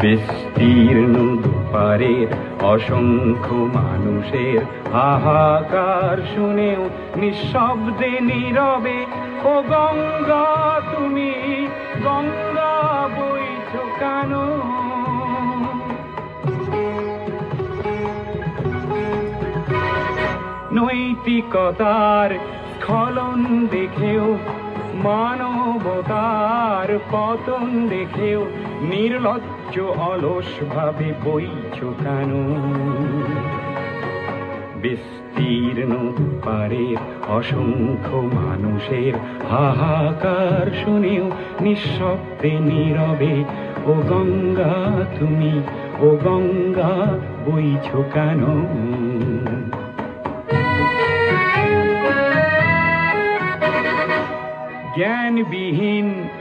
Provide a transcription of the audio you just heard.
বিস্তীর্ণ দুপারের অসংখ্য মানুষের হাহাকার শুনেও নিঃশব্দে নীরবে ও গঙ্গা তুমি গঙ্গা বইছো কেন? নৈতিকতার স্খলন দেখেও মানবতার পতন দেখেও নির্লজ্জ অলস ভাবে বইছো কেন? বিস্তীর্ণ দুপারের অসংখ্য মানুষের হাহাকার শুনেও নিঃশব্দে নীরবে ও গঙ্গা তুমি ও গঙ্গা বইছো কেন? জ্ঞানবিহীন